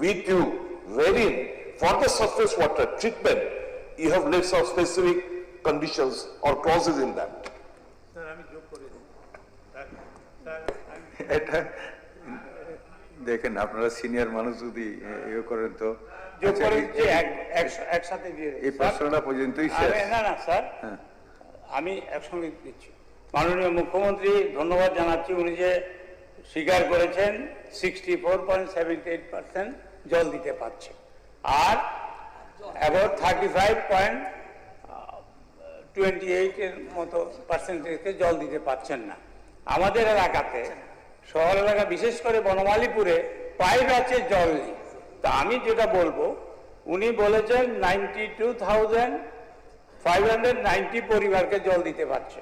with you, wherein for the surface water treatment, you have left some specific conditions or clauses in that. এটা দেখেন আপনারা senior মানুষ যদি ইয়ে করেন তো একসাথে দিয়ে এই প্রশ্নটা পর্যন্তই শেষ। না না স্যার, আমি একসঙ্গে দিচ্ছি। মাননীয় মুখ্যমন্ত্রী ধন্যবাদ জানাচ্ছি, উনি যে স্বীকার করেছেন 64.78% জল দিতে পারছে, আর অ্যাবাউট 35.28 এর মতো পার্সেন্টেজকে জল দিতে পারছেন না। আমাদের এলাকাতে, শহর এলাকা বিশেষ করে বনমালীপুরে পাইপ আছে, জল নেই। তা আমি যেটা বলবো, উনি বলেছেন 92,590 পরিবারকে জল দিতে পারছে,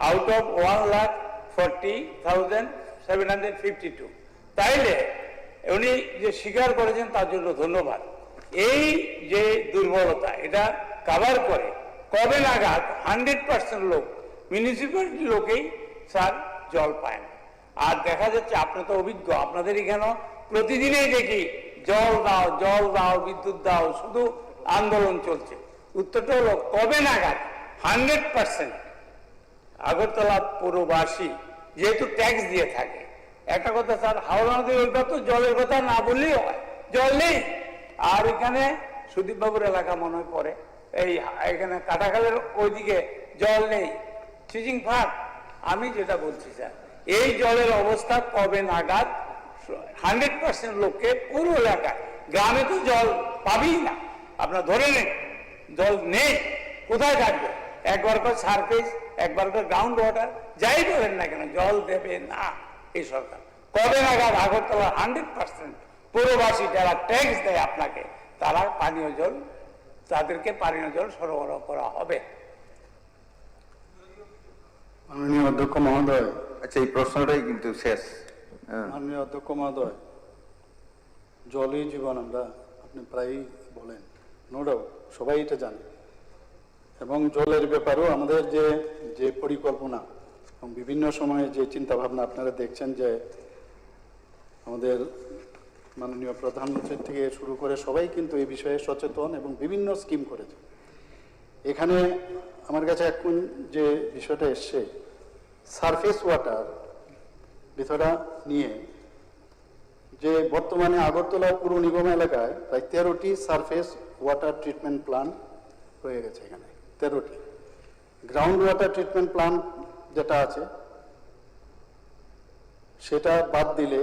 আউট অফ 1,40,752। তাইলে উনি যে স্বীকার করেছেন তার জন্য ধন্যবাদ। এই যে দুর্বলতা, এটা কাভার করে কবে নাগাদ 100% লোক, মিউনিসিপ্যালিটি লোকেই স্যার জল পায় না। আর দেখা যাচ্ছে, আপনি তো অভিজ্ঞ, আপনাদের এখানে প্রতিদিনই দেখি জল দাও, জল দাও, বিদ্যুৎ দাও, শুধু আন্দোলন চলছে। উত্তরটা হলো কবে নাগাদ 100% আগরতলা পুরবাসী যেহেতু ট্যাক্স দিয়ে থাকে। একটা কথা স্যার, হাওড়া নদীর ওইটা তো জলের কথা না বললেই হয়, জল নেই। আর এখানে সুদীপবাবুর এলাকা মনে হয় পড়ে, এই এখানে কাটাখালের ওইদিকে জল নেই, চিচিং ফাট। আমি যেটা বলছি স্যার, এই জলের অবস্থা কবে নাগাদ 100% লোককে পুরো এলাকায়, গ্রামে তো জল পাবেই না, আপনার ধরে নেন জল নেই, কোথায় থাকবে? একবার করে সারফেস, একবার করে গ্রাউন্ড ওয়াটার, যাই বলেন না কেন, জল দেবে না এই সরকার। কবে নাগাদ আগরতলা 100% পুরবাসী যারা ট্যাক্স দেয় আপনাকে, তারা পানীয় জল, তাদেরকে পানীয় জল সরবরাহ করা হবে? মাননীয় অধ্যক্ষ মহোদয়, আচ্ছা, এই প্রশ্নটাই কিন্তু শেষ। মাননীয় অধ্যক্ষ মহোদয়, জলই জীবন আমরা আপনি প্রায়ই বলেন, নো ডাউট, সবাই এটা জানে। এবং জলের ব্যাপারেও আমাদের যে পরিকল্পনা এবং বিভিন্ন সময়ে যে চিন্তা ভাবনা আপনারা দেখছেন, যে আমাদের মাননীয় প্রধানমন্ত্রী থেকে শুরু করে সবাই কিন্তু এই বিষয়ে সচেতন এবং বিভিন্ন স্কিম করেছে। এখানে আমার কাছে এখন যে বিষয়টা এসছে, সারফেস ওয়াটার বিষয়টা নিয়ে, যে বর্তমানে আগরতলা পুর নিগম এলাকায় প্রায় 13টি সারফেস ওয়াটার ট্রিটমেন্ট প্ল্যান্ট হয়ে গেছে। এখানে 13টি গ্রাউন্ড ওয়াটার ট্রিটমেন্ট প্ল্যান্ট যেটা আছে, সেটা বাদ দিলে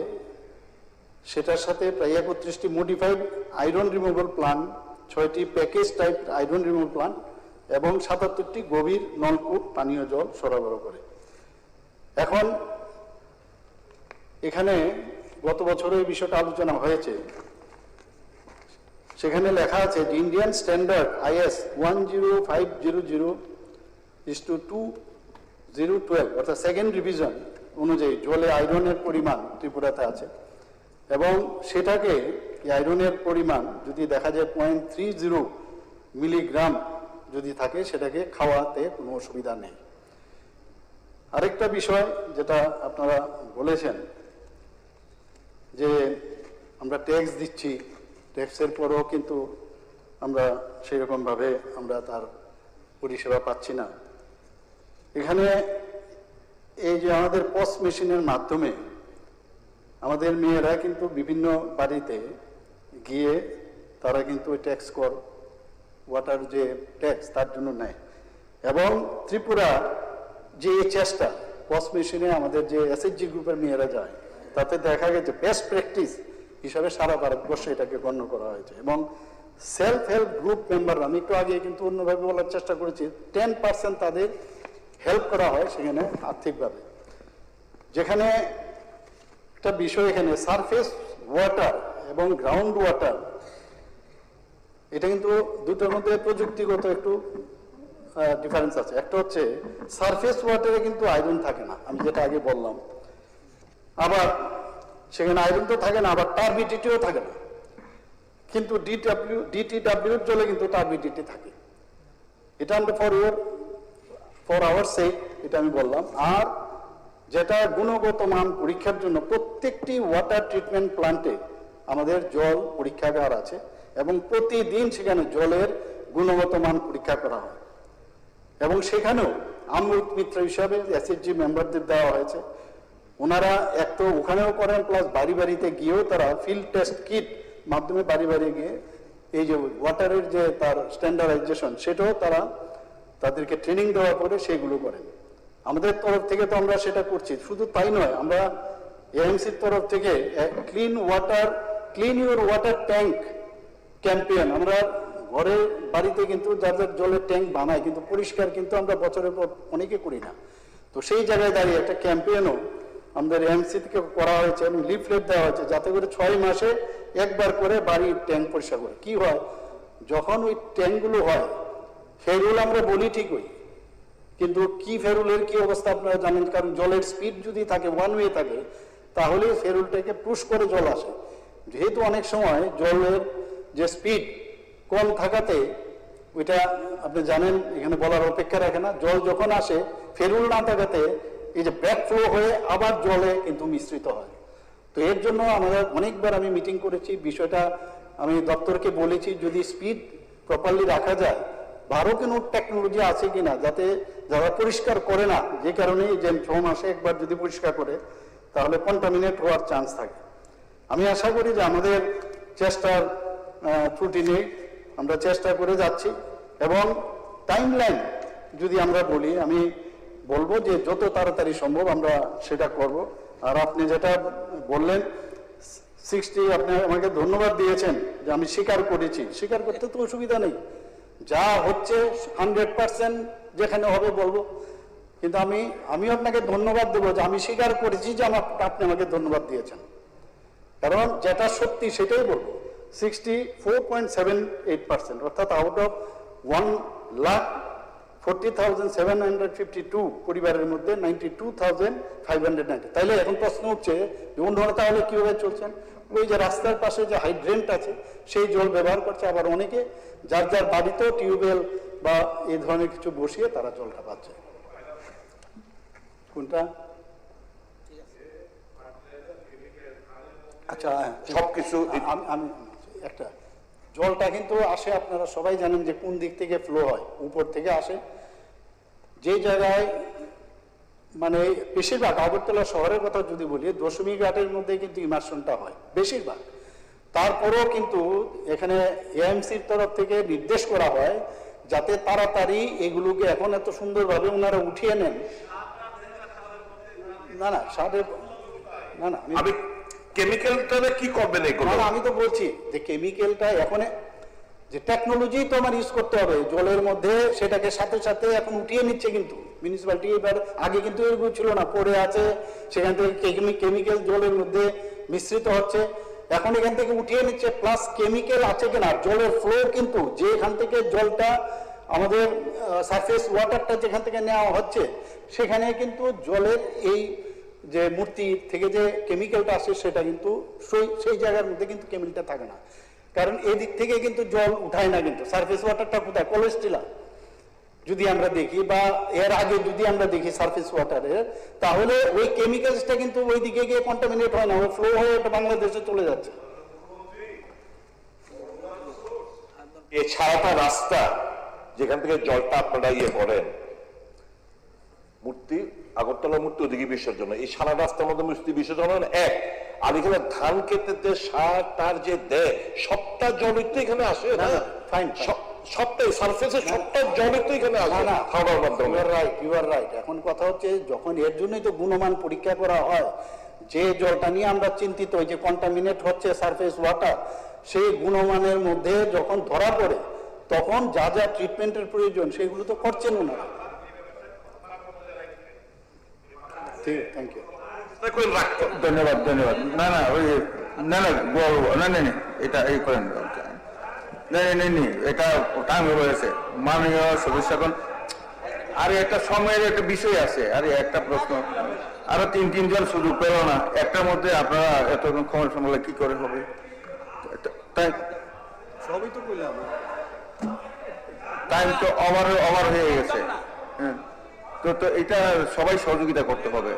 সেটার সাথে প্রায় 31টি মডিফাইড আয়রন রিমুভাল প্ল্যান্ট, 6টি package type iron removal plant এবং 77টি গভীর নলকূপ পানীয় জল সরবরাহ করে। এখন এখানে গত বছরও এই বিষয়টা আলোচনা হয়েছে, সেখানে লেখা আছে যে ইন্ডিয়ান স্ট্যান্ডার্ড IS 10500/2012 অর্থাৎ সেকেন্ড রিভিশন অনুযায়ী জলে আয়রনের পরিমাণ ত্রিপুরাতে আছে, এবং সেটাকে আয়রনের পরিমাণ যদি দেখা যায় 0.30 মিলিগ্রাম যদি থাকে, সেটাকে খাওয়াতে কোনো অসুবিধা নেই। আরেকটা বিষয় যেটা আপনারা বলেছেন, যে আমরা ট্যাক্স দিচ্ছি, ট্যাক্সের পরেও কিন্তু আমরা সেরকমভাবে আমরা তার পরিষেবা পাচ্ছি না। এখানে এই যে আমাদের পস মেশিনের মাধ্যমে আমাদের মেয়েরা কিন্তু বিভিন্ন বাড়িতে গিয়ে তারা কিন্তু ট্যাক্স কর, ওয়াটার যে ট্যাক্স তার জন্য নেয়। এবং ত্রিপুরা যে চেষ্টা, পস মেশিনে আমাদের যে SHG গ্রুপের মেয়েরা যায়, তাতে দেখা গেছে বেস্ট প্র্যাকটিস হিসাবে সারা ভারতবর্ষে এটাকে গণ্য করা হয়েছে। এবং সেলফ হেল্প গ্রুপ মেম্বার, আমি একটু আগে কিন্তু অন্যভাবে বলার চেষ্টা করেছি, 10% তাদের হেল্প করা হয় সেখানে আর্থিকভাবে। যেখানে একটা বিষয়, এখানে সারফেস ওয়াটার এবং গ্রাউন্ড ওয়াটার, এটা কিন্তু দুটোর মধ্যে প্রযুক্তিগত একটু ডিফারেন্স আছে। একটা হচ্ছে সারফেস ওয়াটারে কিন্তু আয়রন থাকে না, আমি যেটা আগে বললাম, আবার সেখানে আয়রন তো থাকে না, আবার টার্বিডিটিও থাকে না। কিন্তু DTW জলে কিন্তু টার্বিডিটি থাকে। এটা আমরা ফর আওয়ার সেক এটা আমি বললাম। আর যেটা গুণগত মান পরীক্ষার জন্য প্রত্যেকটি ওয়াটার ট্রিটমেন্ট প্ল্যান্টে আমাদের জল পরীক্ষাগার আছে এবং প্রতিদিন সেখানে জলের গুণগত মান পরীক্ষা করা হয় এবং সেখানেও অমৃত মিত্র হিসাবে এসএসজি মেম্বারদের দেওয়া হয়েছে। ওনারা এক তো ওখানেও করেন, প্লাস বাড়ি বাড়িতে গিয়েও তারা ফিল্ড টেস্ট কিট মাধ্যমে বাড়ি বাড়ি গিয়ে এই যে ওয়াটারের যে তার স্ট্যান্ডার্ডাইজেশন সেটাও তারা তাদেরকে ট্রেনিং দেওয়ার পরে সেগুলো করেন। আমাদের তরফ থেকে তো আমরা সেটা করছি, শুধু তাই নয়, আমরা এএমসির তরফ থেকে clean your water tank campaign আমরা ঘরে বাড়িতে কিন্তু যার যার জলের ট্যাঙ্ক বানায়, কিন্তু পরিষ্কার কিন্তু আমরা বছরের পর অনেকে করি না। তো সেই জায়গায় দাঁড়িয়ে একটা ক্যাম্পেইনও আমাদের এএমসি থেকে করা হয়েছে এবং লিফলেট দেওয়া হয়েছে যাতে করে 6 মাসে একবার করে বাড়ির ট্যাঙ্ক পরিষ্কার করে। কি হয়, যখন ওই ট্যাঙ্কগুলো হয় ফেরুল আমরা বলি ঠিকই, কিন্তু কি ফেরুলের কি অবস্থা আপনারা জানেন, কারণ জলের স্পিড যদি থাকে ওয়ান ওয়ে থাকে তাহলে ফেরুলটাকে পুশ করে জল আসে। যেহেতু অনেক সময় জলের যে স্পিড কম থাকাতে ওইটা আপনি জানেন, এখানে বলার অপেক্ষা রাখে না, জল যখন আসে ফেরুল না থাকাতে এই যে ব্যাক ফ্লো হয়ে আবার জলে কিন্তু মিশ্রিত হয়। তো এর জন্য আমরা অনেকবার আমি মিটিং করেছি, বিষয়টা আমি দপ্তরকে বলেছি যদি স্পিড প্রপারলি রাখা যায়, ভালো কোনো টেকনোলজি আছে কিনা যাতে যারা পরিষ্কার করে না, যে কারণে যে 6 মাসে একবার যদি পরিষ্কার করে তাহলে কন্টামিনেট হওয়ার চান্স থাকে। আমি আশা করি যে আমাদের চেষ্টার ত্রুটি নেই, আমরা চেষ্টা করে যাচ্ছি এবং টাইমলাইন যদি আমরা বলি, আমি বলবো যে যত তাড়াতাড়ি সম্ভব আমরা সেটা করব। আর আপনি যেটা বললেন 60, আপনি আমাকে ধন্যবাদ দিয়েছেন যে আমি স্বীকার করেছি, স্বীকার করতে তো অসুবিধা নেই, যা হচ্ছে 100% যেখানে হবে বলবো। কিন্তু আমি আপনাকে ধন্যবাদ দেবো যে আমি স্বীকার করেছি যে আপনি আমাকে ধন্যবাদ দিয়েছেন, কারণ যেটা সত্যি সেটাই বলবো। 64.78%, অর্থাৎ আউট অফ 1,40,752 পরিবারের মধ্যে 92,590। তাইলে এখন প্রশ্ন উঠছে যে অন্যরা তাহলে কিভাবে চলছেন? ওই যে রাস্তার পাশে যে হাইড্রেন্ট আছে সেই জল ব্যবহার করছে, আবার অনেকে যার যার বাড়িতেও টিউবওয়েল বা এই ধরনের কিছু বসিয়ে তারা জলটা পাচ্ছে। কোনটা? আচ্ছা, সবকিছু আমি একটা জলটা কিন্তু আসে, আপনারা সবাই জানেন যে কোন দিক থেকে ফ্লো হয়, উপর থেকে আসে। যে জায়গায় মানে বেশিরভাগ আগরতলা শহরের কথা যদি বলি 10 ঘাটের মধ্যে কিন্তু ইমার্শনটা হয় বেশিরভাগ। তারপরেও কিন্তু এখানে এএমসির তরফ থেকে নির্দেশ করা হয় যাতে তাড়াতাড়ি এগুলোকে এখন এত সুন্দরভাবে ওনারা উঠিয়ে নেন। না না আমি কেমিক্যালটা কি করবেন এগুলো? আমি তো বলছি যে কেমিক্যালটা এখন যে টেকনোলজি তো আমার ইউজ করতে হবে জলের মধ্যে, সেটাকে সাথে সাথে এখন উঠিয়ে নিচ্ছে কিন্তু মিউনিসিপ্যালিটি। এবার আগে কিন্তু এরকম ছিল না, পড়ে আছে, সেখান থেকে কেমিক্যাল জলের মধ্যে মিশ্রিত হচ্ছে, এখন এখান থেকে উঠিয়ে নিচ্ছে। প্লাস কেমিক্যাল আছে কিনা, জলের ফ্লো কিন্তু যেখান থেকে জলটা আমাদের সারফেস ওয়াটারটা যেখান থেকে নেওয়া হচ্ছে সেখানে কিন্তু জলের এই যে মূর্তি থেকে যে কেমিক্যালটা আসে সেটা কিন্তু সেই জায়গার মধ্যে কিন্তু কেমিক্যালটা থাকে না, কারণ এই দিক থেকে কিন্তু জল উঠায় না। কিন্তু সারফেস ওয়াটারটা কোথায়? কোলেস্ট্রিলা যদি আমরা দেখি বা এর আগে যদি আমরা দেখি সারফেস ওয়াটারের, তাহলে ওই কেমিক্যালসটা কিন্তু ওই দিকে গিয়ে কন্টামিনেট হয় না, ওই ফ্লো হয়ে ওটা বাংলাদেশে চলে যাচ্ছে। এই ছাড়াটা রাস্তা যেখান থেকে জলটা আপনারা করেন, মূর্তি আগরতলা মূর্তি ওদিকে বিসর্জন, এই সারা রাস্তার মধ্যে মূর্তি বিসর্জন এক, আর এখানে ধান খেতে যে সার তার যে দেয় সবটা জলই তো এখানে আসে না, সবটাই সারফেসে সবটা জলই তো এখানে আসে না খাওয়ার মাধ্যমে। You are right. এখন কথা হচ্ছে যখন এর জন্যই তো গুণমান পরীক্ষা করা হয়, যে জলটা নিয়ে আমরা চিন্তিত যে কন্টামিনেট হচ্ছে সারফেস ওয়াটার, সেই গুণমানের মধ্যে যখন ধরা পড়ে তখন যা যা ট্রিটমেন্টের প্রয়োজন সেগুলো তো করছেন ওনারা। ঠিক, থ্যাংক ইউ, ধন্যবাদ। না বলবো না, এটা এই করেন, এটা টাইম হয়েছে মাননীয় সদস্য। এখন আরে একটা সময়ের একটা বিষয় আছে, আরে একটা প্রশ্ন, আরো তিনজন সুযোগ পেল না, একটার মধ্যে আপনারা এতক্ষণ ক্ষমতা সামলে কি করে হবে? তাই সবই তো বললাম, টাইম তো ওভার হয়ে গেছে। হ্যাঁ, তো এটা সবাই সহযোগিতা করতে হবে।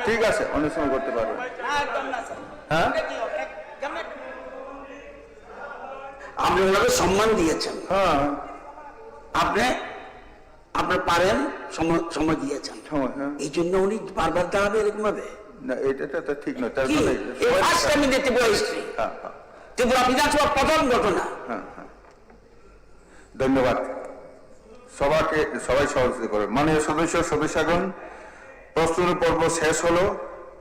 ঠিক আছে, অনেক সময় করতে পারবে। হ্যাঁ আপনি ওনাকে সম্মান দিয়েছেন, হ্যাঁ আপনি আপনি পারেন, সময় দিয়েছেন, সময়, হ্যাঁ। এই জন্য উনি বারবার দাঁড়াবে এরকম ভাবে। না এটা তো ঠিক নয়, তার কি মানে first time in Tripura history, হ্যাঁ, হ্যাঁ, ত্রিপুরা বিধানসভার প্রথম ঘটনা। হ্যাঁ, হ্যাঁ। ধন্যবাদ সবাই সহযোগিতা করে। মাননীয় সদস্যগণ, প্রশ্নের পর্ব শেষ হলো।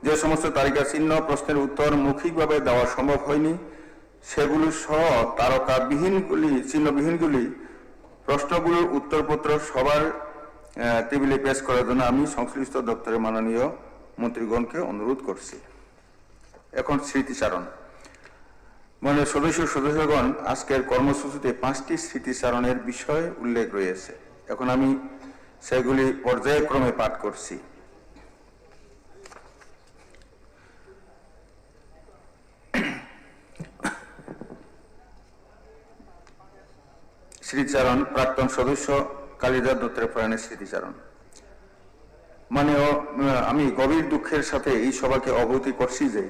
যে সমস্ত তালিকা চিহ্ন প্রশ্নের উত্তর মৌখিকভাবে দেওয়া সম্ভব হয়নি সেগুলো সহ চিহ্নবিহীনগুলি প্রশ্নগুলোর উত্তরপত্র সবার টেবিলে পেশ করার জন্য আমি সংশ্লিষ্ট দপ্তরের মাননীয় মন্ত্রীগণকে অনুরোধ করছি। এখন স্মৃতিচারণ। মাননীয় সদস্যগণ, আজকের কর্মসূচিতে 5টি স্মৃতিচারণের বিষয় উল্লেখ রয়েছে। এখন আমি সেগুলি পর্যায়ক্রমে পাঠ করছি। স্মৃতিচারণ প্রাক্তন সদস্য কালিদাস দত্তের প্রয়াণের স্মৃতিচারণ। আমি গভীর দুঃখের সাথে এই সভাকে অবগতি করছি যে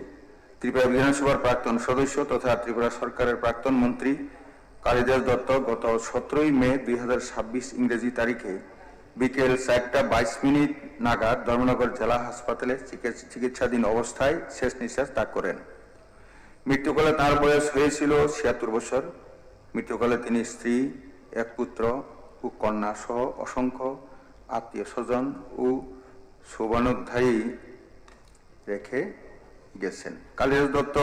ত্রিপুরা বিধানসভার প্রাক্তন সদস্য তথা ত্রিপুরা সরকারের প্রাক্তন মন্ত্রী কালিদাস দত্ত গত 17 মে 2026 ইংরেজি তারিখে বিকেল 4:22 নাগাদ ধর্মনগর জেলা হাসপাতালে চিকিৎসাধীন অবস্থায় শেষ নিঃশ্বাস ত্যাগ করেন। মৃত্যুকালে তার বয়স হয়েছিল 76 বছর। মৃত্যুকালে তিনি স্ত্রী, এক পুত্র ও কন্যা সহ অসংখ্য আত্মীয় স্বজন ও শুভানুধ্যায়ী রেখে গেছেন। কালিদাস দত্ত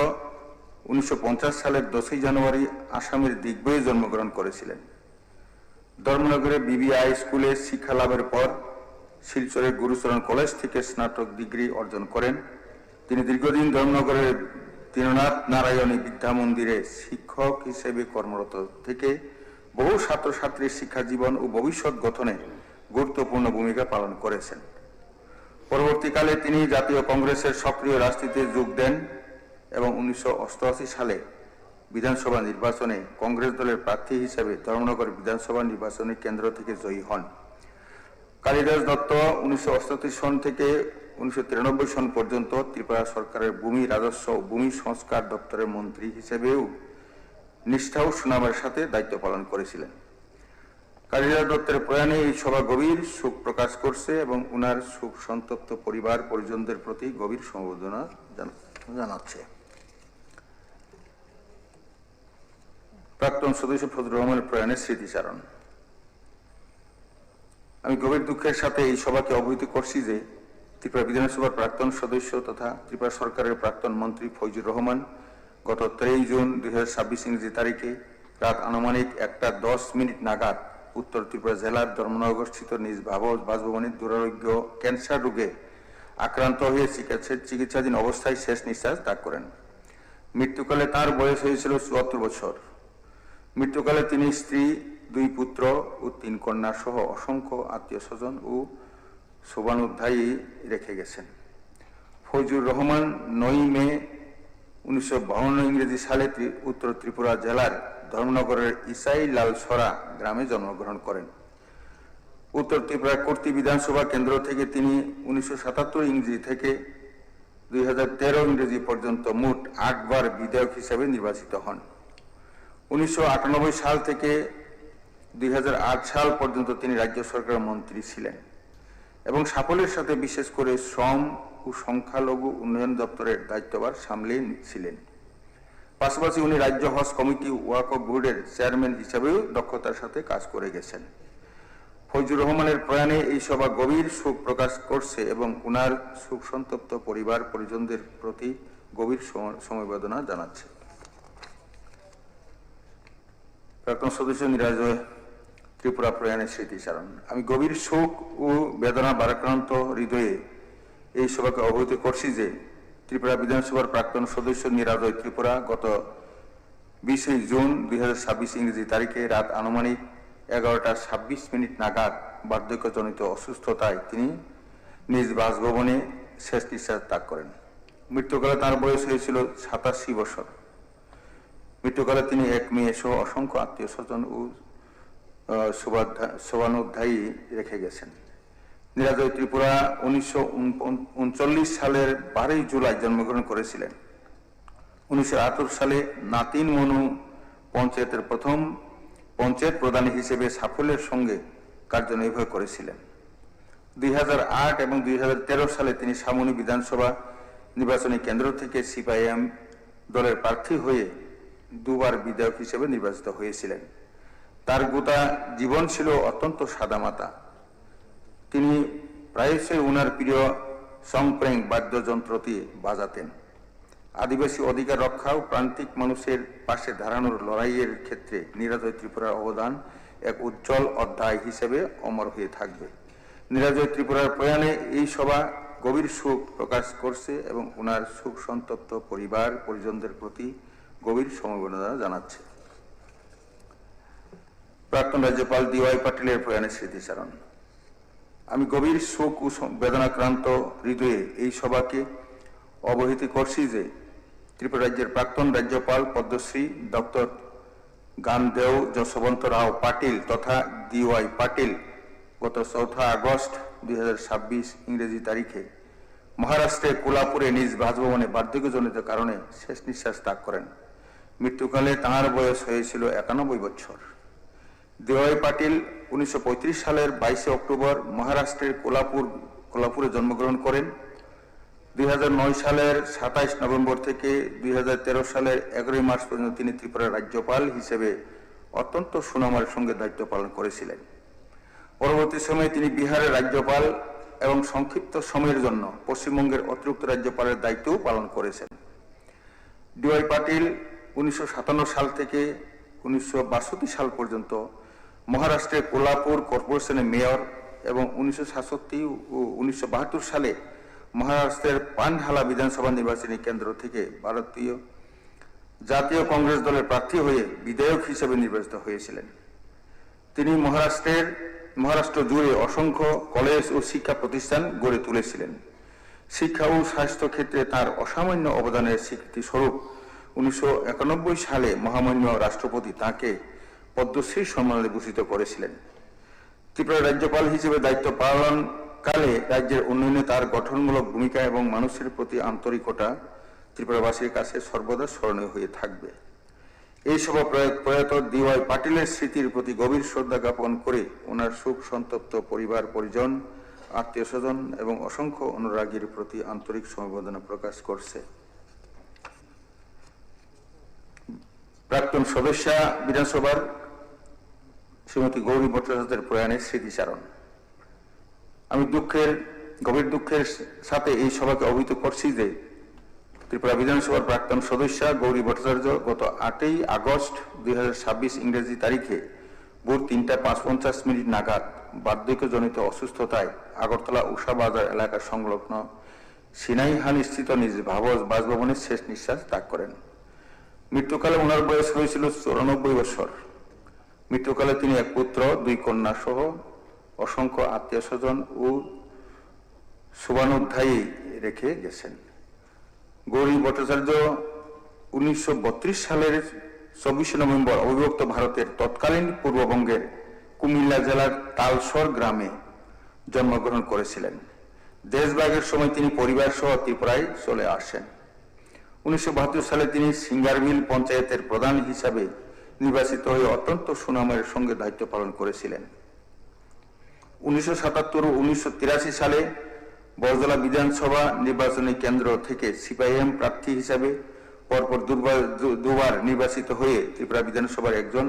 1950 সালের 10 জানুয়ারি আসামের দিগ্বয়ে জন্মগ্রহণ করেছিলেন। ধর্মনগরে বিবিআই স্কুলে শিক্ষা লাভের পর শিলচরের গুরুচরণ কলেজ থেকে স্নাতক ডিগ্রি অর্জন করেন। তিনি দীর্ঘদিন ধর্মনগরের দীননাথ নারায়ণী বিদ্যা মন্দিরে শিক্ষক হিসেবে কর্মরত থেকে বহু ছাত্রছাত্রীর শিক্ষা জীবন ও ভবিষ্যৎ গঠনে গুরুত্বপূর্ণ ভূমিকা পালন করেছেন। পরবর্তীকালে তিনি জাতীয় কংগ্রেসের সক্রিয় রাজনীতিতে যোগ দেন এবং 1988 সালে বিধানসভা নির্বাচনে কংগ্রেস দলের প্রার্থী হিসেবে ধর্মনগর বিধানসভা নির্বাচনী কেন্দ্র থেকে জয়ী হন। কালিদাস দত্ত 1988 সন থেকে 1993 সন পর্যন্ত ত্রিপুরা সরকারের ভূমি রাজস্ব ও ভূমি সংস্কার দপ্তরের মন্ত্রী হিসেবেও নিষ্ঠা ও সুনামের সাথে দায়িত্ব পালন করেছিলেন। কালিদাস দত্তের প্রয়াণে এই সভা গভীর শোক প্রকাশ করছে এবং উনার শোক সন্তপ্ত পরিবার পরিজনদের প্রতি গভীর সমবেদনা জানাচ্ছে। প্রাক্তন সদস্য ফজলুর রহমানের প্রয়াণের স্মৃতিচারণ। আমি গভীর দুঃখের সাথে এই সভাকে অবহিত করছি যে ত্রিপুরা বিধানসভার প্রাক্তন সদস্য তথা ত্রিপুরা সরকারের প্রাক্তন মন্ত্রী ফজলুর রহমান গত 23 জুন 2026 ইংরেজি তারিখে রাত আনুমানিক 1:10 নাগাদ উত্তর ত্রিপুরা জেলার ধর্মনগরস্থিত নিজ বাসভবনে দুরারোগ্য ক্যান্সার রোগে আক্রান্ত হয়ে চিকিৎসাধীন অবস্থায় শেষ নিঃশ্বাস ত্যাগ করেন। মৃত্যুকালে তার বয়স হয়েছিল 74 বছর। মৃত্যুকালে তিনি স্ত্রী, 2 পুত্র ও 3 কন্যা সহ অসংখ্য আত্মীয় স্বজন ও শুভানুধ্যায়ী রেখে গেছেন। ফজলুর রহমান 9 মে 1952 ইংরেজি সালে উত্তর ত্রিপুরা জেলার ধর্মনগরের ইসাই লালসরা গ্রামে জন্মগ্রহণ করেন। উত্তর ত্রিপুরা কর্তৃ বিধানসভা কেন্দ্র থেকে তিনি 1977 ইংরেজি থেকে 2013 ইংরেজি পর্যন্ত মোট 8 বার বিধায়ক হিসেবে নির্বাচিত হন। 1998 সাল থেকে 2008 সাল পর্যন্ত তিনি রাজ্য সরকারের মন্ত্রী ছিলেন এবং সাফল্যের সাথে বিশেষ করে শ্রম ও সংখ্যালঘু উন্নয়ন দপ্তরের দায়িত্বভার সামলেছিলেন। পাশাপাশি উনি রাজ্য হজ কমিটি ওয়াকফ বোর্ডের চেয়ারম্যান হিসেবেও দক্ষতার সাথে কাজ করে গেছেন। ফজলুর রহমানের প্রয়াণে এই সভা গভীর শোক প্রকাশ করছে এবং উনার শোক সন্তপ্ত পরিবার পরিজনদের প্রতি গভীর সমবেদনা জানাচ্ছে। প্রাক্তন সদস্য নিরাজয় ত্রিপুরা প্রয়াণের স্মৃতিচারণ। আমি গভীর শোক ও বেদনা ভারাক্রান্ত হৃদয়ে এই সভাকে অবহিত করছি যে ত্রিপুরা বিধানসভার প্রাক্তন সদস্য নিরাজয় ত্রিপুরা গত 20 জুন 2026 ইংরেজি তারিখে রাত আনুমানিক 11:26 নাগাদ বার্ধক্যজনিত অসুস্থতায় তিনি নিজ বাসভবনে শেষ নিঃশ্বাস ত্যাগ করেন। মৃত্যুকালে তার বয়স হয়েছিল 87 বছর। মৃত্যুকালে তিনি 1 মেয়ে সহ অসংখ্য আত্মীয় স্বজন ও শুভানুধ্যায়ী রেখে গেছেন। নিরাজয় ত্রিপুরা 1939 সালের 12 জুলাই জন্মগ্রহণ করেছিলেন। 1978 সালে নাতিন মনু পঞ্চায়েতের প্রথম পঞ্চায়েত প্রধান হিসেবে সাফল্যের সঙ্গে কার্যনির্বাহ করেছিলেন। 2008 এবং 2013 সালে তিনি সামুনি বিধানসভা নির্বাচনী কেন্দ্র থেকে সিপিআইএম দলের প্রার্থী হয়ে দুবার বিধায়ক হিসেবে নির্বাচিত হয়েছিলেন। তার গোটা জীবন ছিল অত্যন্ত সাদামাটা। তিনি প্রায়শই উনার প্রিয় সংপ্রেং বাদ্যযন্ত্রটি বাজাতেন। আদিবাসী অধিকার রক্ষা ও প্রান্তিক মানুষের পাশে দাঁড়ানোর লড়াইয়ের ক্ষেত্রে নিরাজয় ত্রিপুরার অবদান এক উজ্জ্বল অধ্যায় হিসেবে অমর হয়ে থাকবে। নিরাজয় ত্রিপুরার প্রয়াণে এই সভা গভীর শোক প্রকাশ করছে এবং উনার শোক সন্তপ্ত পরিবার পরিজনদের প্রতি গভীর সমবেদনা জানাচ্ছে। প্রাক্তন রাজ্যপাল DY পাটিলের প্রয়াণে স্মৃতিচারণ। আমি গভীর শোক ও বেদনাক্রান্ত হৃদয়ে এই সভাকে অবহিত করছি যে ত্রিপুরা রাজ্যের প্রাক্তন রাজ্যপাল পদ্মশ্রী ডক্টর গানদেও যশবন্ত রাও পাটিল তথা DY পাটিল গত 4 আগস্ট 2026 ইংরেজি তারিখে মহারাষ্ট্রের কোলাপুরে নিজ বাসভবনে বার্ধক্যজনিত কারণে শেষ নিঃশ্বাস ত্যাগ করেন। মৃত্যুকালে তাঁর বয়স হয়েছিল 91 বছর। DY পাটিল 1935 সালের 22 অক্টোবর মহারাষ্ট্রের কোলাপুরে জন্মগ্রহণ করেন। 2009 সালের 27 নভেম্বর থেকে 2013 সালের 11 মার্চ পর্যন্ত তিনি ত্রিপুরার রাজ্যপাল হিসেবে অত্যন্ত সুনামের সঙ্গে দায়িত্ব পালন করেছিলেন। পরবর্তী সময়ে তিনি বিহারের রাজ্যপাল এবং সংক্ষিপ্ত সময়ের জন্য পশ্চিমবঙ্গের অতিরিক্ত রাজ্যপালের দায়িত্বও পালন করেছেন। DY পাটিল 1957 সাল থেকে 1962 সাল পর্যন্ত মহারাষ্ট্রের কোলাপুর কর্পোরেশনের মেয়র এবং 1967 ও 1972 সালে মহারাষ্ট্রের পানহালা বিধানসভা নির্বাচনী কেন্দ্র থেকে ভারতীয় জাতীয় কংগ্রেস দলের প্রার্থী হয়ে বিধায়ক হিসেবে নির্বাচিত হয়েছিলেন। তিনি মহারাষ্ট্র জুড়ে অসংখ্য কলেজ ও শিক্ষা প্রতিষ্ঠান গড়ে তুলেছিলেন। শিক্ষা ও স্বাস্থ্য ক্ষেত্রে তার অসামান্য অবদানের স্বীকৃতি স্বরূপ 1991 সালে মহামান্য রাষ্ট্রপতি তাঁকে পদ্মশ্রী সম্মানে ভূষিত করেছিলেন। ত্রিপুরা রাজ্যপাল হিসেবে দায়িত্ব পালনকালে রাজ্যের উন্নয়নে তার গঠনমূলক ভূমিকা এবং মানুষের প্রতি আন্তরিকতা ত্রিপুরাবাসীর কাছে সর্বদা স্মরণীয় হয়ে থাকবে। এই সভা প্রয়াত DY পাটিলের স্মৃতির প্রতি গভীর শ্রদ্ধা জ্ঞাপন করে ওনার শোক সন্তপ্ত পরিবার পরিজন, আত্মীয় স্বজন এবং অসংখ্য অনুরাগীর প্রতি আন্তরিক সমবেদনা প্রকাশ করছে। প্রাক্তন সদস্যা বিধানসভার শ্রীমতী গৌরী ভট্টাচার্যের প্রয়াণে স্মৃতিচারণ। আমি গভীর দুঃখের সাথে এই সভাকে অবহিত করছি যে ত্রিপুরা বিধানসভার প্রাক্তন সদস্যা গৌরী ভট্টাচার্য গত 8 আগস্ট 2026 ইংরেজি তারিখে ভোর 3:55 নাগাদ বার্ধক্যজনিত অসুস্থতায় আগরতলা উষা বাজার এলাকা সংলগ্ন সিনাইহানি স্থিত নিজ বাসভবনে শেষ নিঃশ্বাস ত্যাগ করেন। মৃত্যুকালে ওনার বয়স হয়েছিল 94 বছর। মৃত্যুকালে তিনি এক পুত্র, 2 কন্যা সহ অসংখ্য আত্মীয় স্বজন ও শুভানুধ্যায়ী রেখে গেছেন। গৌরী ভট্টাচার্য 1932 সালের 24 নভেম্বর অবিভক্ত ভারতের তৎকালীন পূর্ববঙ্গের কুমিল্লা জেলার তালসর গ্রামে জন্মগ্রহণ করেছিলেন। দেশভাগের সময় তিনি পরিবার সহ ত্রিপুরায় চলে আসেন। 1972 সালে তিনি সিঙ্গারবিল পঞ্চায়েতের প্রধান হিসাবে নির্বাচিত হয়ে অত্যন্ত সুনামের সঙ্গে দায়িত্ব পালন করেছিলেন। 1977 ও 1983 সালে বজলা বিধানসভা নির্বাচনী কেন্দ্র থেকে সিপিআইএম প্রার্থী হিসাবে পরপর দুবার নির্বাচিত হয়ে ত্রিপুরা বিধানসভার একজন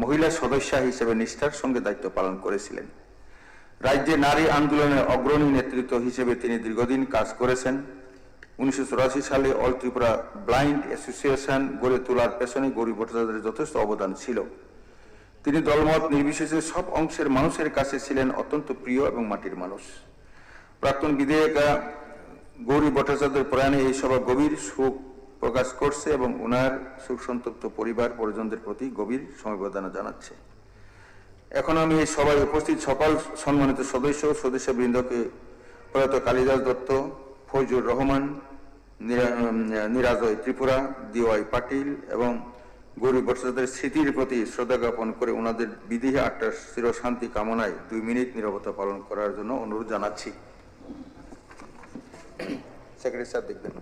মহিলা সদস্যা হিসেবে নিষ্ঠার সঙ্গে দায়িত্ব পালন করেছিলেন। রাজ্যে নারী আন্দোলনের অগ্রণী নেতৃত্ব হিসেবে তিনি দীর্ঘদিন কাজ করেছেন। 1984 সালে অল ত্রিপুরা ব্লাইন্ড অ্যাসোসিয়েশন গড়ে তোলার পেছনে গৌরী ভট্টাচার্যের যথেষ্ট অবদান ছিল। তিনি দলমত নির্বিশেষে সব অংশের মানুষের কাছে ছিলেন অত্যন্ত প্রিয় এবং মাটির মানুষ। প্রাক্তন বিধায়িকা গৌরী ভট্টাচার্যের প্রয়াণে এই সভা গভীর শোক প্রকাশ করছে এবং ওনার শোক সন্তপ্ত পরিবার পরিজনদের প্রতি গভীর সমবেদনা জানাচ্ছে। এখন আমি এই সভায় উপস্থিত সকল সম্মানিত সদস্য ও সদস্যবৃন্দকে প্রয়াত কালিদাস দত্ত, ফৈজুর রহমান, নিরাজয় ত্রিপুরা, DY পাটিল এবং গৌরী ভট্টাচার্যের স্মৃতির প্রতি শ্রদ্ধা জ্ঞাপন করে ওনাদের বিদেহী আত্মার চিরশান্তি কামনায় 2 মিনিট নীরবতা পালন করার জন্য অনুরোধ জানাচ্ছি। সেক্রেটারি স্যার দেখবেন।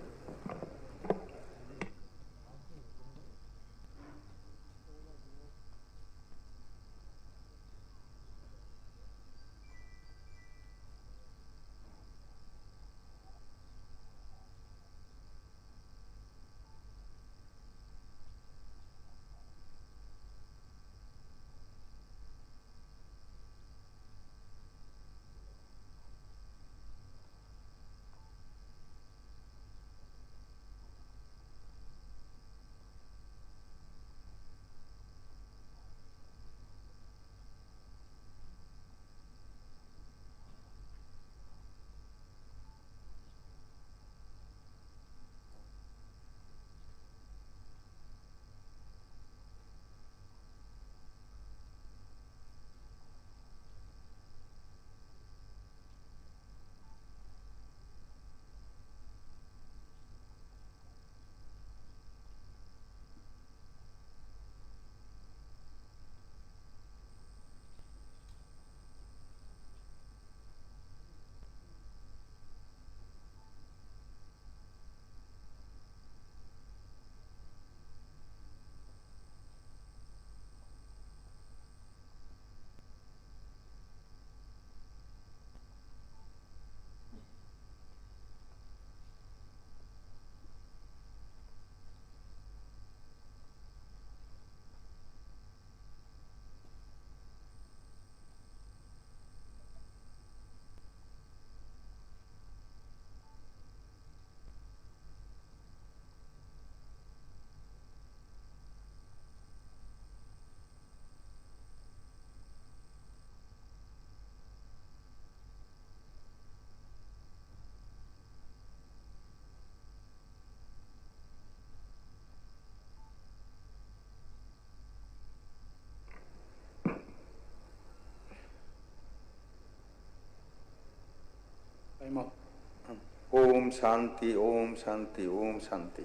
শান্তি, ওম শান্তি, ওম শান্তি।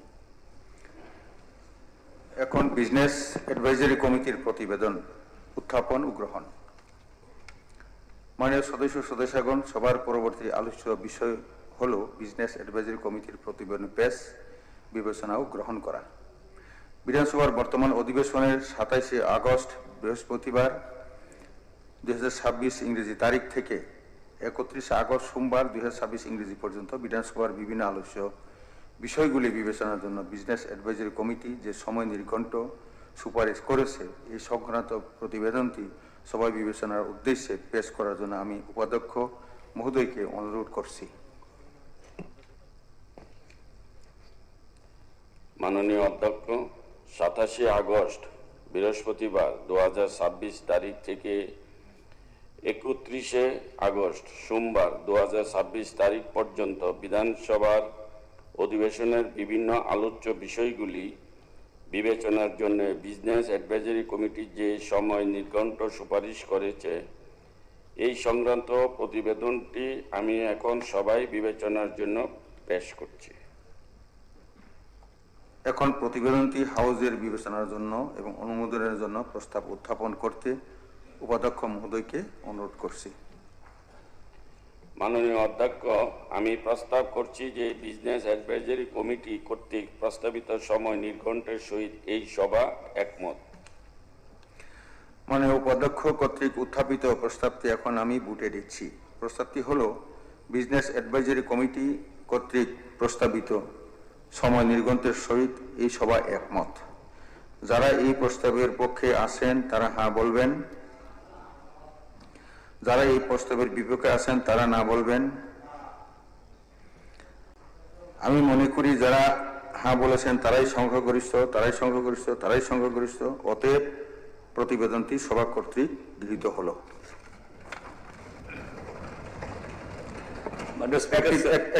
এখন বিজনেস অ্যাডভাইজারি কমিটির প্রতিবেদন উত্থাপন ও গ্রহণ। মাননীয় সদস্যগণ, সবার পরবর্তী আলোচ্য বিষয় হলো বিজনেস অ্যাডভাইজারি কমিটির প্রতিবেদন পেশ, বিবেচনা ও গ্রহণ করা। বিধানসভার বর্তমান অধিবেশনের 27শে আগস্ট বৃহস্পতিবার 2026 ইংরেজি তারিখ থেকে 31শে আগস্ট সোমবার 2026 ইংরেজি পর্যন্ত বিধানসভার বিভিন্ন আলোচ্য বিষয়গুলি বিবেচনার জন্য বিজনেস অ্যাডভাইজারি কমিটি যে সময় নির্ঘণ্ট সুপারিশ করেছে, এই সংক্রান্ত প্রতিবেদনটি সবাই বিবেচনার উদ্দেশ্যে পেশ করার জন্য আমি উপাধ্যক্ষ মহোদয়কে অনুরোধ করছি। মাননীয় অধ্যক্ষ, 27শে আগস্ট বৃহস্পতিবার 2026 তারিখ থেকে 31শে আগস্ট সোমবার 2026 তারিখ পর্যন্ত বিধানসভার অধিবেশনের বিভিন্ন আলোচ্য বিষয়গুলি বিবেচনার জন্য বিজনেস অ্যাডভাইজারি কমিটি যে সময় নির্ঘণ্ট সুপারিশ করেছে, এই সংক্রান্ত প্রতিবেদনটি আমি এখন সবাই বিবেচনার জন্য পেশ করছি। এখন প্রতিবেদনটি হাউজের বিবেচনার জন্য এবং অনুমোদনের জন্য প্রস্তাব উত্থাপন করতে উপাধ্যক্ষ মহোদয়কে অনুরোধ করছি। মাননীয় অধ্যক্ষ, আমি প্রস্তাব করছি যে বিজনেস অ্যাডভাইজারি কমিটি কর্তৃক প্রস্তাবিত সময় নির্ঘণ্টের সহিত এই সভা একমত। মাননীয় উপাধ্যক্ষ কর্তৃক উত্থাপিত প্রস্তাবটি এখন আমি বুটে দিচ্ছি। প্রস্তাবটি হলো বিজনেস অ্যাডভাইজারি কমিটি কর্তৃক প্রস্তাবিত সময় নির্ঘণ্টের সহিত এই সভা একমত। যারা এই প্রস্তাবের পক্ষে আছেন তারা হ্যাঁ বলবেন, যারা এই প্রস্তাবের বিপক্ষে আছেন তারা না বলবেন। আমি মনে করি যারা হ্যাঁ বলেছেন তারাই সংখ্যাগরিষ্ঠ, তারাই সংখ্যাগরিষ্ঠ, তারাই সংখ্যাগরিষ্ঠ। অতএব প্রতিবেদনটি সভা কর্তৃক গৃহীত হলো।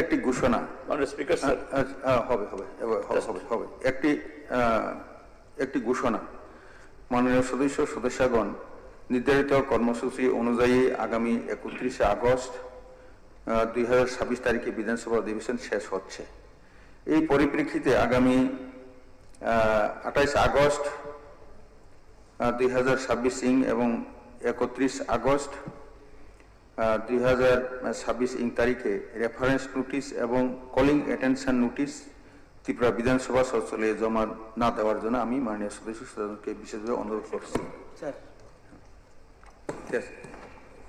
একটি ঘোষণা হবে হবে হবে হবে একটি ঘোষণা। মাননীয় সদস্যগণ, নির্ধারিত কর্মসূচি অনুযায়ী আগামী 31শে আগস্ট 2026 তারিখে বিধানসভা অধিবেশন শেষ হচ্ছে। এই পরিপ্রেক্ষিতে আগামী 28 আগস্ট 2026 এবং 31 আগস্ট 2026 তারিখে রেফারেন্স নোটিশ এবং কলিং অ্যাটেনশন নোটিশ ত্রিপুরা বিধানসভা সচিবালয়ে জমা না দেওয়ার জন্য আমি মাননীয় সদস্যকে বিশেষভাবে অনুরোধ করছি। স্যার,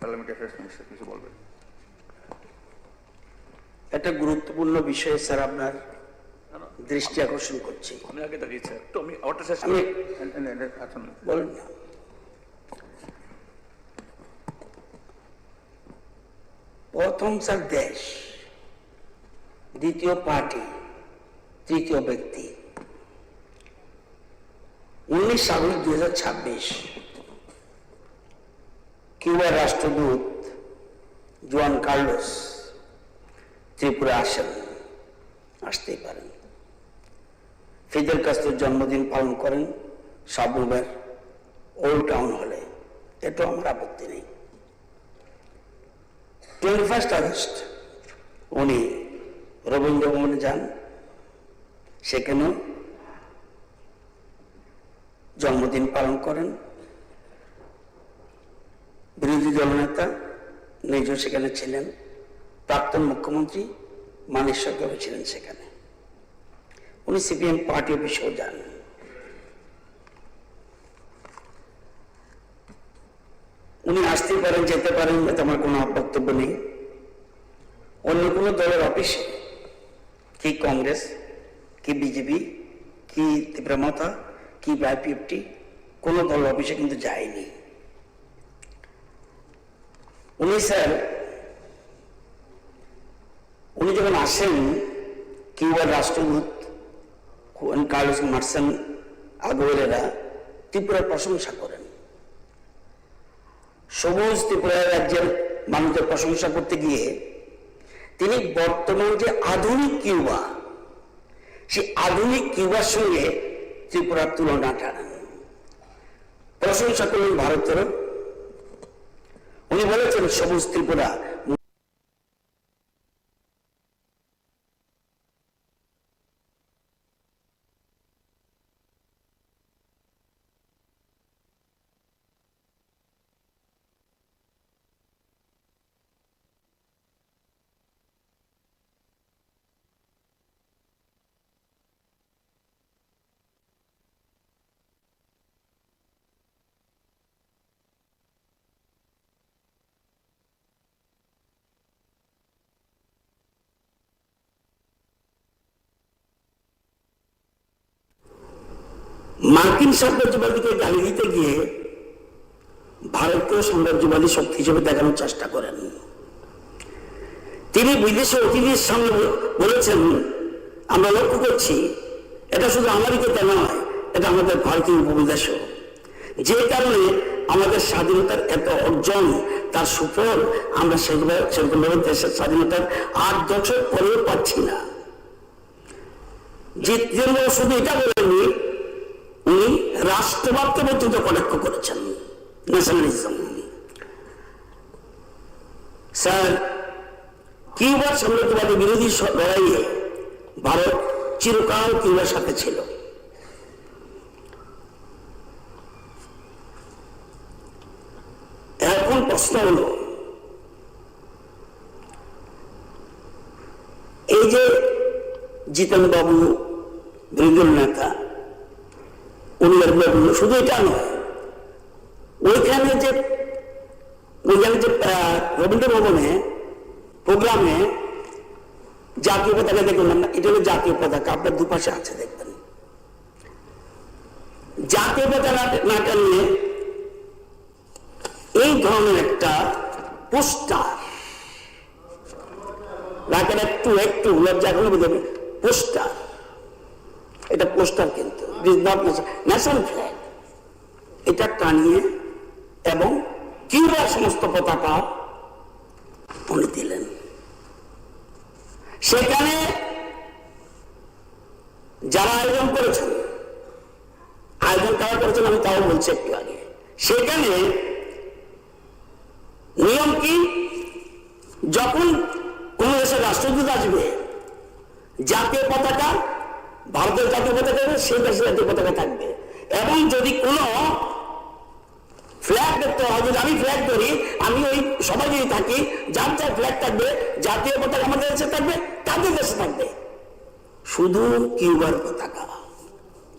পার্লামেন্ট অ্যাফেয়ার্স মিনিস্টার কিছু বলবেন। একটা গুরুত্বপূর্ণ বিষয়ে স্যার আপনার দৃষ্টি আকর্ষণ করছি। বলুন না। প্রথম স্যার দেশ, দ্বিতীয় পার্টি, তৃতীয় ব্যক্তি। 19 আগস্ট 2026 কিউবার রাষ্ট্রদূত জুয়ান কার্লোস ত্রিপুরা আসেন, আসতেই পারেন। ফিদেল কাস্ত্রোর জন্মদিন পালন করেন সাবুবের ওল্ড টাউন হলে, এটাও আমার আপত্তি নেই। 21 আগস্ট উনি রবীন্দ্র ভবনে যান, সেখানেও জন্মদিন পালন করেন। বিরোধী দলনেতা নিজেও সেখানে ছিলেন, প্রাক্তন মুখ্যমন্ত্রী মানিক সরকারও ছিলেন সেখানে। উনি সিপিএম পার্টি অফিসেও যান। উনি আসতে পারেন, যেতে পারেন, এতে আমার কোনো বক্তব্য নেই। অন্য কোনো দলের অফিসে, কি কংগ্রেস, কি বিজেপি, কি ত্রিপুরা মাতা, কি আইপিএফটি, কোনো দলের অফিসে কিন্তু যায়নি। উনি স্যার, উনি যখন আসেন, কিউবার রাষ্ট্রদূত কার্লোস মার্সেন আগুয়েরা ত্রিপুরার প্রশংসা করেন। সবুজ ত্রিপুরা রাজ্যের মানুষের প্রশংসা করতে গিয়ে তিনি বর্তমান যে আধুনিক কিউবা, সেই আধুনিক কিউবার সঙ্গে ত্রিপুরার তুলনা টানেন। প্রশংসা করলেন ভারতের। উনি বলেছেন সবুজ ত্রিপুরা মার্কিন সাম্রাজ্যবাদীকে গালি দিতে গিয়ে ভারতীয় সাম্রাজ্যবাদী শক্তি হিসেবে দেখানোর চেষ্টা করেন। তিনি বিদেশে অতিথির সামনে বলেছেন, আমরা লক্ষ্য করছি এটা শুধু আমেরিকাতে নয়, এটা আমাদের ভারতীয় উপমহাদেশও, যে কারণে আমাদের স্বাধীনতার এত অর্জন, তার সুফল আমরা সেরকমভাবে দেশের স্বাধীনতার 8 দশক পরেও পাচ্ছি না। জিতেন্দ্র শুধু এটা বলেননি, উনি রাষ্ট্রবাদকে পর্যন্ত কটাক্ষ করেছেন, ন্যাশনালিজম। স্যার, কিউবার সাম্রাজ্যবাদী বিরোধী লড়াইয়ে ভারত চিরকাল কিউবার সাথে ছিল। এখন প্রশ্ন হলো, এই যে জিতেন বাবু বিরোধী নেতা, উনি শুধু এটা নয়, ওইখানে যে রবীন্দ্র ভবনে প্রোগ্রামে জাতীয় পতাকা দেখলাম না, এটা হলো জাতীয় পতাকা, আপনার দুপাশে আছে দেখবেন। জাতীয় পতাকা না টানিয়ে এই ধরনের একটা পোস্টার রাখেন, একটু লজ্জা করে বুঝবে, পোস্টার, এটা পোস্টার কিন্তু ন্যাশনাল ফ্ল্যাগ, এটা টানিয়ে এবং কিউবার সমস্ত পতাকা উনি দিলেন। সেখানে যারা আয়োজন করেছেন, আয়োজন কারা করেছেন আমি তাও বলছি একটু আগে, সেখানে নিয়ম কি, যখন কোন দেশের রাষ্ট্রদূত আসবে, জাতীয় পতাকা, ভারতের জাতীয় পতাকা সেই দেশের জাতীয় পতাকা থাকবে, এবং যদি কোন ফ্ল্যাগ দেখতে হয়, যদি আমি ফ্ল্যাগ ধরি, আমি ওই সবাই যদি থাকি, যার যার ফ্ল্যাগ থাকবে, জাতীয় পতাকা আমাদের দেশে থাকবে, তাদের দেশে থাকবে। শুধু কিউবার পতাকা,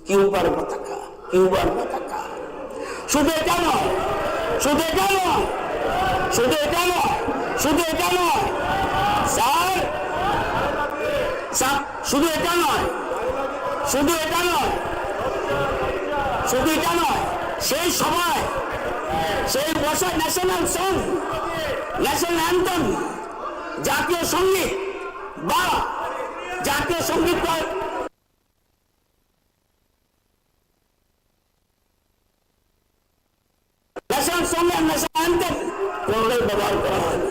কিউবার পতাকা, কিউবার পতাকা। শুধু এটা নয়, শুধু এটা নয়, শুধু এটা নয়, শুধু এটা নয় স্যার, শুধু এটা নয়, শুধু এটা নয়, শুধু এটা নয়, সেই সময় সেই বছর ন্যাশনাল সং, ন্যাশনাল অ্যান্থেম, জাতীয় সঙ্গীত বা জাতীয় সঙ্গীত ন্যাশনাল সং আর ন্যাশনাল অ্যান্থেম কোনটাই ব্যবহার করা হয়নি।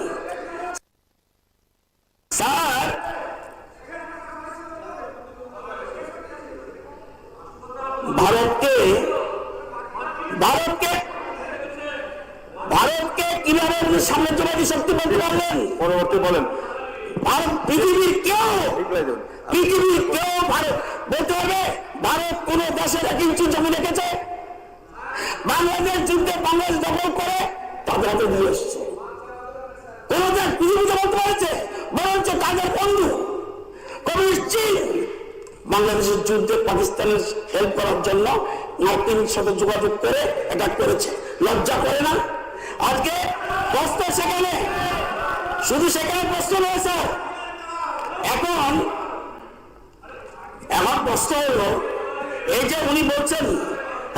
স্যার, ভারতকে ভারতকে ভারতকে কিভাবে সাম্রাজ্যবাদী শক্তি বলতে পারলেন? পরবর্তী বলেন। ভারত পৃথিবীর কেউ ভারত বলতে হবে ভারত কোন দেশের 1 ইঞ্চি জমি রেখেছে? বাংলাদেশ যুদ্ধে বাংলাদেশ দখল করে তাদের হাতে দিয়ে এসছে। কোন দেশ পৃথিবীতে বলতে পারছে? বরঞ্চ তাদের বন্ধু কমিউনিস্ট চীন বাংলাদেশের যুদ্ধে পাকিস্তানের হেল্প করার জন্য মার্কিনের সাথে যোগাযোগ করে এটা করেছে। লজ্জা করে না? আজকে প্রশ্ন সেখানে, শুধু সেখানে প্রশ্ন রয়েছে। এখন আমার প্রশ্ন হলো, এই যে উনি বলছেন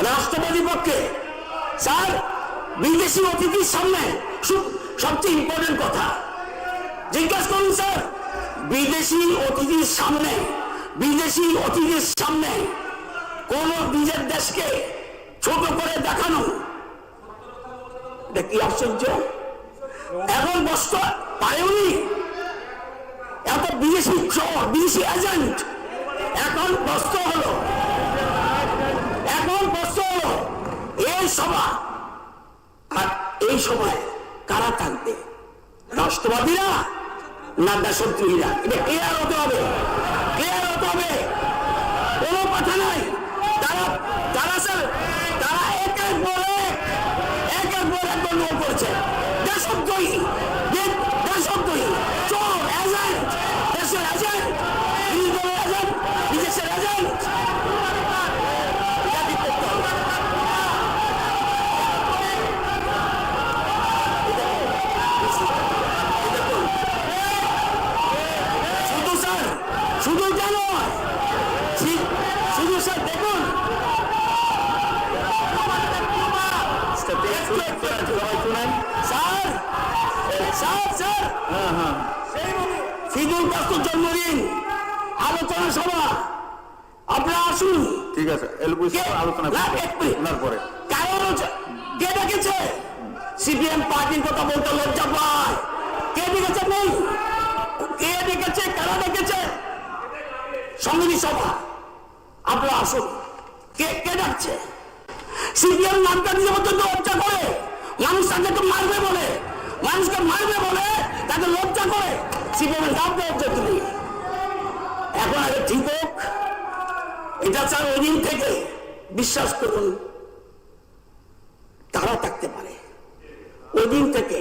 রাষ্ট্রপতির পক্ষে, স্যার বিদেশি অতিথির সামনে সবচেয়ে ইম্পর্টেন্ট কথা জিজ্ঞাসা করুন স্যার, বিদেশি অতিথির সামনে, বিদেশি অতিথির সামনে কোন নিজের দেশকে ছোট করে দেখানো, এটা কি আশ্চর্য! এখন বস্ত পায়নি এত বিদেশি শহর, বিদেশি এজেন্ট। এখন বস্ত হলো, এখন বস্ত হলো এই সভা, আর এই সময় কারা থাকবে? রাষ্ট্রবাদীরা না দেশদ্রোহীরা? এটা ক্লিয়ার হতে হবে, ক্লিয়ার হতে হবে, কোনো কথা নাই। তারা স্যার, তারা এক এক বলে একজন লোক করছে দেশদ্রোহী, দেশদ্রোহী, চোর, এজেন্ট, দেশের এজেন্ট, এজেন্ট, বিদেশের এজেন্ট। শুধু স্যার, শুধু কেন, শুধু স্যার দেখুন, ফিদুল কাস্তুর জন্মদিন, আলোচনা সভা, আপনারা আসুন। ঠিক আছে, এলপি আলোচনা ওনার পরে কারণ কে ডেকেছে? সিপিএম পার্টির কথা বলতে লজ্জা পায়। কে ডেকেছে? নেই। কে ডেকেছে? কারা ডেকেছে? সমিতি সভা, আপনারা আসুন। কে কে ডাকছে? সিপিএম নামটা দিয়ে পর্যন্ত লজ্জা করে, মানুষ তাদেরকে মারবে বলে, মানুষকে মারবে বলে তাদের লজ্জা করে সিপিএম নাম দেওয়ার জন্য। এখন আগে ঠিক হোক, এটা স্যার ওই দিন থেকে বিশ্বাস করুন তারা থাকতে পারে। ওই দিন থেকে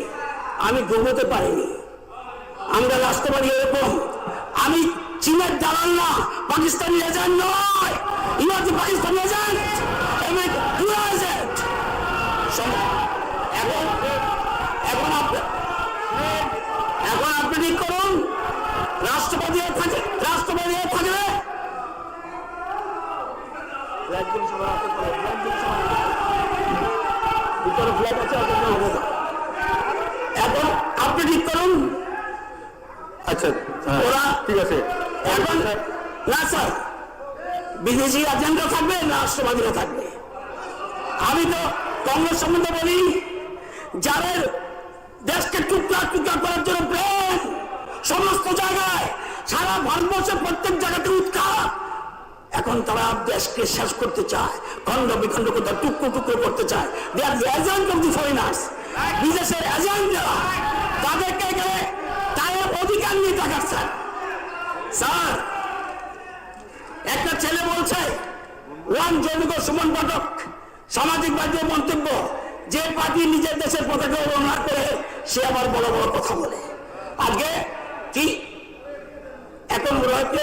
আমি ঘুমোতে পারিনি। আমরা রাষ্ট্রবাদী এরকম, আমি চীনের দালাল না, পাকিস্তানি এজেন্ট নয়, ইউনাইটেড পাকিস্তানি এজেন্ট, এখন আপনি ঠিক করুন, রাষ্ট্রবাদী থাকে, রাষ্ট্রবাদী থাকলে এখন আপনি ঠিক করুন। আচ্ছা ওরা ঠিক আছে, এখন না স্যার, বিদেশি এজেন্ডা থাকবে না রাষ্ট্রবাদীরা থাকবে। আমি তো কংগ্রেস সম্বন্ধে বলি, যাদের দেশকে টুকরা টুকরা করার জন্য প্রেম, সমস্ত জায়গায় সারা ভারতবর্ষের প্রত্যেক জায়গাতে উৎখাত, এখন তারা দেশকে শেষ করতে চায়, খণ্ড বিখণ্ড করতে, টুকরো টুকরো করতে চায়। দে আর the agent of the foreigners, বিদেশের এজেন্ট যারা, তাদেরকে গেলে তাদের অধিকার নিয়ে দেখাচ্ছেন। স্যার, একটা ছেলে বলছে, ওয়ান জৈবিক সুমন পাঠক, সামাজিক মাধ্যমে মন্তব্য, যে পার্টি নিজের দেশের পতাকা অবমাননা করে সে আবার বড় বড় কথা বলে। আজকে কি এখন মনে হচ্ছে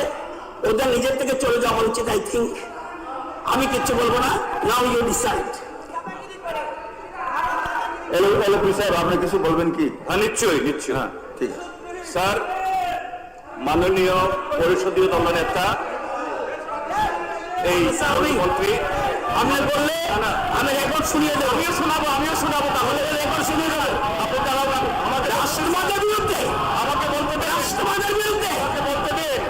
ওদের নিজের থেকে চলে যাওয়া উচিত। আই থিঙ্ক, আমি কিচ্ছু বলবো না, নাও ইউ ডিসাইড। এলপি সাহেব আপনি কিছু বলবেন কি? নিশ্চয়ই নিশ্চয়ই। হ্যাঁ ঠিক আছে স্যার, মাননীয় পরিষদীয় দলনেতা এই মন্ত্রী, আমি বললে আমি রেকর্ড শুনিয়ে দেবো। আমিও শোনাবো, তাহলে রেকর্ড শুনিয়ে দেবো। আপনি আমাদের রাষ্ট্রবাদের বিরুদ্ধে আমাকে বলতে দেন, রাষ্ট্রবাদের বিরুদ্ধে বলতে দেন,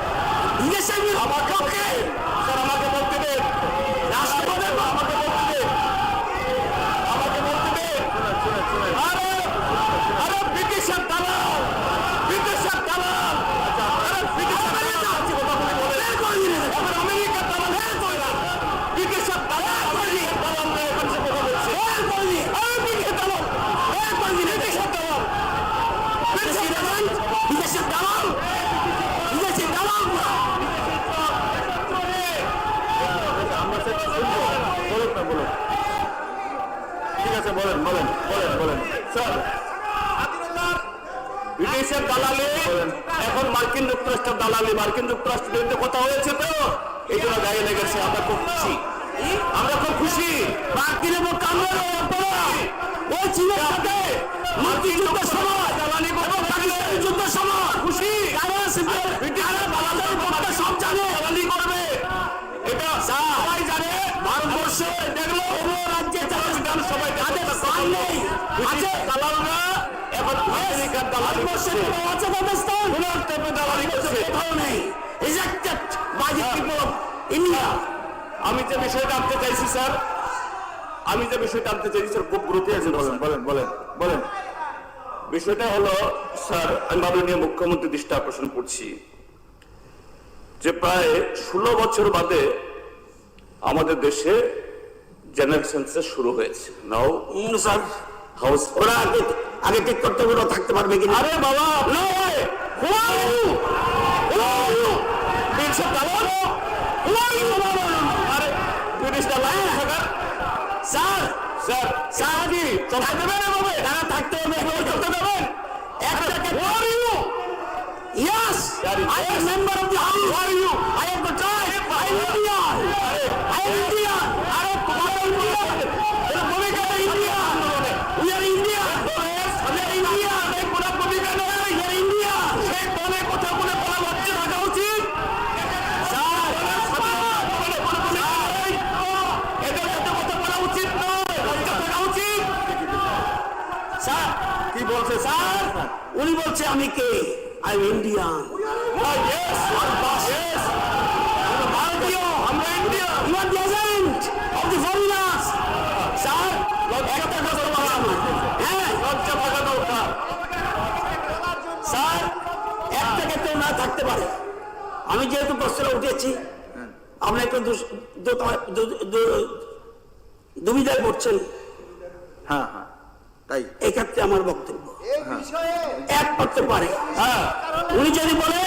বিদেশের বিরুদ্ধে স্যার আমাকে বলতে দেন, রাষ্ট্রবাদের আমাকে বলতে দেন, আরে আরে ব্রিটিশের দালাল, ব্রিটিশের দালাল, আরে ব্রিটিশের দালাল আছে কথা বলে বলে আবার আমেরিকার দালাল হ্যাঁ কই না, ব্রিটিশের দালাল কই দালাল না, এখন সে কথা বলছে হ্যাঁ কই আরে ব্রিটিশের দালাল হ্যাঁ কই ব্রিটিশের দালাল, ব্রিটিশের দালাল, বিদেশের দালাল, বিদেশের দালাল না। বলুন, ঠিক আছে, বলেন বলেন বলেন বলেন স্যার, বিদেশের দালালি এখন মার্কিন যুক্তরাষ্ট্রের দালালি, মার্কিন যুক্তরাষ্ট্রের বিরুদ্ধে কথা হয়েছে, তো এই জন্য গায়ে লেগেছে। আমরা খুব খুশি, আমরা খুব খুশি। মার্কিনের পক্ষে আমরা ওই চীনের সাথে মার্কিন যুদ্ধের সময় দালালি এবং পাকিস্তানের যুদ্ধের সময় খুশি, সব জানে দালালি করবে, এটা সবাই জানে। ভারতবর্ষে দেখলো কোনো রাজ্যে সবাই তাদের স্থান নেই, আছে দালালরা এখন আমেরিকার দালালি করছে, আছে পাকিস্তান দালালি করছে, কোথাও নেই। Rejected by the people of India. আমি যে বিষয়টা আনতে চাইছি স্যার, খুব গুরুত্ব আছে। বলেন বলেন বলেন বলেন বিষয়টা হলো স্যার, আমি মাননীয় মুখ্যমন্ত্রী দৃষ্টি আকর্ষণ করছি যে প্রায় 16 বছর বাদে আমাদের দেশে জেনারেল সেন্সাস শুরু হয়েছে। নাও স্যার হাউস ওরা আগে ঠিক করতে ওরা থাকতে পারবে কিনা? আরে বাবা, আরে ব্রিটিশটা লাইন থাকা স্যার স্যার, স্যার কি চলতে দেবেন? এভাবে তারা থাকতে হবে, এভাবে চলতে দেবেন? একটাকে Yes, I am member of the house. Who are you? I am the tribe. I am Indian. I am Indian. আরে তোমার Indian. এর ভূমিকা Indian. We are Indian. We are Indian. এই কোন ভূমিকা নেই. We are Indian. সেই বলে কথা বলে বলা হচ্ছে থাকা উচিত। স্যার, এদের সাথে কথা বলা উচিত নয়। লজ্জা থাকা উচিত। স্যার কি বলছে স্যার উনি বলছে আমি কে আই এম ইন্ডিয়ান ভারতীয় আমরা India you are the agent of the foreigners sir একটা কথা বললাম হ্যাঁ লজ্জা থাকা দরকার স্যার একটা ক্ষেত্রে না থাকতে পারে আমি যেহেতু প্রশ্ন উঠেছি আপনি একটু দুবিধায় পড়ছেন হ্যাঁ হ্যাঁ তাই এক্ষেত্রে আমার বক্তব্য এক করতে পারে উনি যদি বলে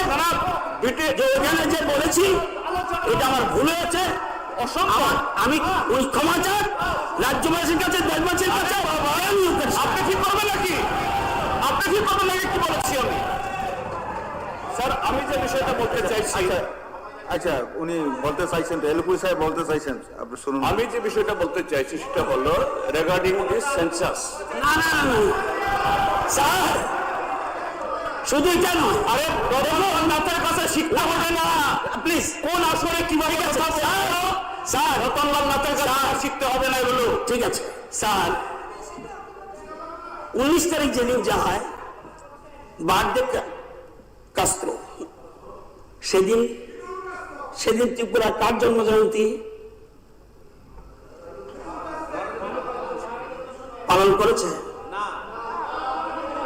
যে এখানে যে বলেছি এটা আমার ভুল হয়েছে আমি ওই ক্ষমা চান রাজ্যবাসীর কাছে দেশবাসীর কাছে আপনি কি করবেন নাকি আপনি কি করবেন নাকি কি বলেছি আমি স্যার আমি যে বিষয়টা বলতে চাইছি, আচ্ছা উনি বলতে চাইছেন, এলকুই সাহেব বলতে চাইছেন, আপনি শুনুন। আমি যে বিষয়টা বলতে চাইছি সেটা হলো রিগার্ডিং দিস সেন্সাস। না না না স্যার শুধু কেন আরে আপনার কাছে শিক্ষা হবে না প্লিজ কোন আসরে কিভাবে স্যার রতনলাল নাথের কাছে শিখতে হবে না এগুলো ঠিক আছে স্যার 19 তারিখ যেদিন যা হয় বার্থডে কাস্ত্র সেদিন ত্রিপুরা কার জন্ম জয়ন্তী পালন করেছে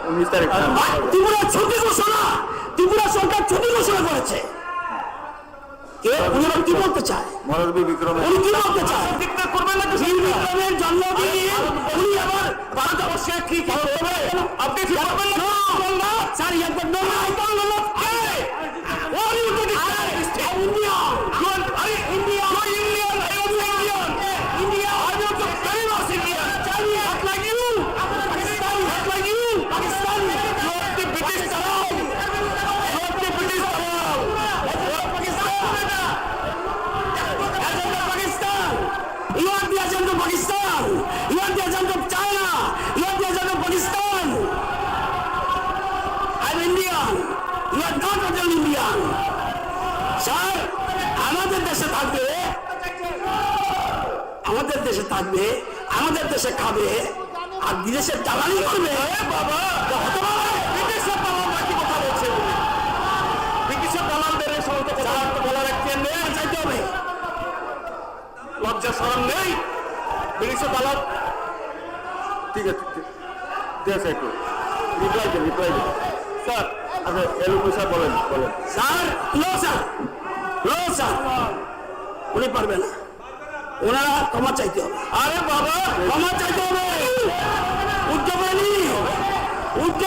19 তারিখ ত্রিপুরা ছুটি ঘোষণা ত্রিপুরা সরকার ছুটি ঘোষণা করেছে কে উনি আবার কি বলতে চায় মহানবী বিক্রমে উনি কি বলতে চায় করবেন না বীর বিক্রমের জন্মদিন উনি আবার ভারতবর্ষে কি করবে আপনি কি করবেন না স্যার ইয়া তো না What are you doing? I'm Indian. Are you Indian? You're Indian. I am Indian. India. I am the very much Indian. Pakistani, not like you. Pakistani, not like you. Pakistani. You are the British Salam. You are the British Salam. You are Pakistan. Agent of Pakistan. You are the agent of Pakistan. You are the agent of China. You are the agent of Pakistan. I'm Indian. You are not an Indian. Sir আমাদের দেশে থাকবে আমাদের দেশে খাবে আর বিদেশে জ্বালানি করবে বাবা বিদেশের দালালরা কি কথা বলছে ব্রিটিশের দালালদের এই সমস্ত কথা বলার একটা নেই চাইতে হবে লজ্জা শরম নেই ব্রিটিশের দালাল ঠিক আছে ঠিক আছে একটু রিপ্লাই দেন স্যার আচ্ছা এলকুই সাহেব বলেন স্যার উনি পারবে না ওনারা ক্ষমা চাইতে হবে আরে বাবা ক্ষমা চাইতে হবে উচ্চ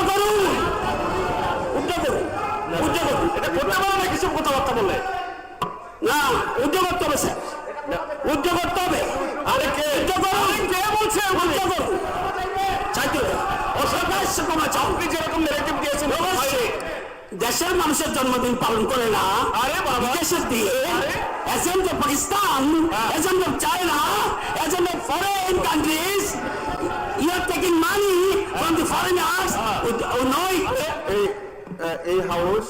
করুন এটা করতে পারো না কিছু কথাবার্তা বললে না উচ্চ করতে হবে স্যার উচ্চ করতে হবে আরে কে বলছে চাইতে হবে অসহায় ক্ষমা চাও আপনি যেরকম নেগেটিভ দিয়েছেন দেশের মানুষের জন্মদিন পালন করে না আরে বিদেশের দিয়ে agent of Pakistan agent of China agent of foreign countries you are taking money from the foreigners এই হাউস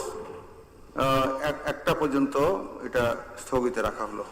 একটা পর্যন্ত এটা স্থগিত রাখা হলো।